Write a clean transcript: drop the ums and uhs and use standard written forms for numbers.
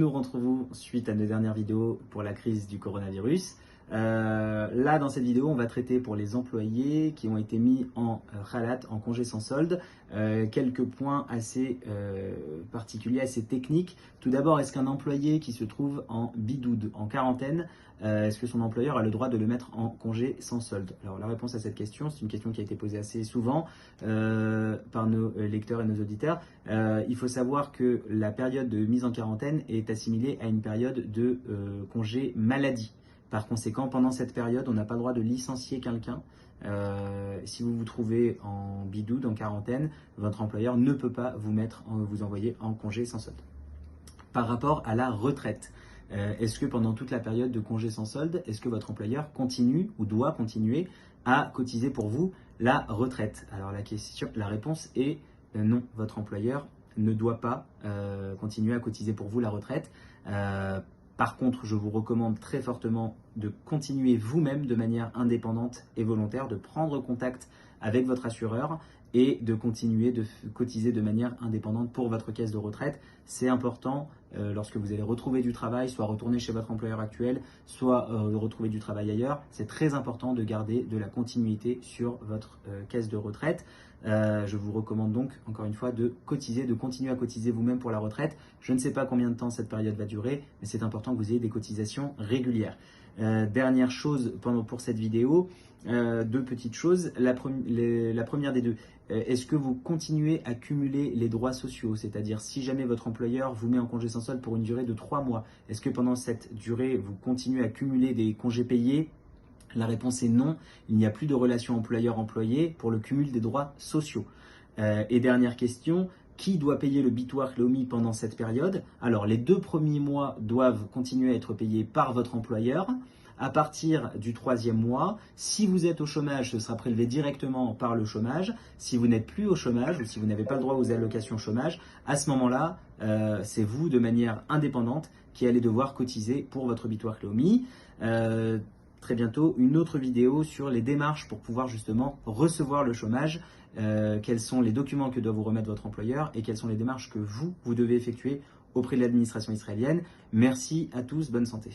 Nous retrouvons suite à nos dernières vidéos pour la crise du coronavirus. Là, dans cette vidéo, on va traiter pour les employés qui ont été mis en khalat, en congé sans solde, quelques points assez particuliers, assez techniques. Tout d'abord, est-ce qu'un employé qui se trouve en bidoud, en quarantaine, est-ce que son employeur a le droit de le mettre en congé sans solde? Alors, la réponse à cette question, c'est une question qui a été posée assez souvent par nos lecteurs et nos auditeurs. Il faut savoir que la période de mise en quarantaine est assimilée à une période de congé maladie. Par conséquent, pendant cette période, on n'a pas le droit de licencier quelqu'un. Si vous vous trouvez en bidoud, en quarantaine, votre employeur ne peut pas vous envoyer en congé sans solde. Par rapport à la retraite, est-ce que pendant toute la période de congé sans solde, est-ce que votre employeur continue ou doit continuer à cotiser pour vous la retraite? Alors la réponse est non, votre employeur ne doit pas continuer à cotiser pour vous la retraite. Par contre, je vous recommande très fortement de continuer vous-même de manière indépendante et volontaire, de prendre contact avec votre assureur et de continuer de cotiser de manière indépendante pour votre caisse de retraite. C'est important lorsque vous allez retrouver du travail, soit retourner chez votre employeur actuel, soit retrouver du travail ailleurs. C'est très important de garder de la continuité sur votre caisse de retraite. Je vous recommande donc, encore une fois, de continuer à cotiser vous-même pour la retraite. Je ne sais pas combien de temps cette période va durer, mais c'est important que vous ayez des cotisations régulières. Dernière chose pour cette vidéo, deux petites choses. La première des deux, est-ce que vous continuez à cumuler les droits sociaux? C'est-à-dire, si jamais votre employeur vous met en congé sans solde pour une durée de 3 mois, est-ce que pendant cette durée, vous continuez à cumuler des congés payés? La réponse est non, il n'y a plus de relation employeur-employé pour le cumul des droits sociaux. Et dernière question, qui doit payer le bitoire Leumi pendant cette période? Alors, les 2 premiers mois doivent continuer à être payés par votre employeur. À partir du 3e mois, si vous êtes au chômage, ce sera prélevé directement par le chômage. Si vous n'êtes plus au chômage ou si vous n'avez pas le droit aux allocations chômage, à ce moment-là, c'est vous, de manière indépendante, qui allez devoir cotiser pour votre bitoire Leumi. Très bientôt, une autre vidéo sur les démarches pour pouvoir justement recevoir le chômage, quels sont les documents que doit vous remettre votre employeur et quelles sont les démarches que vous devez effectuer auprès de l'administration israélienne. Merci à tous, bonne santé.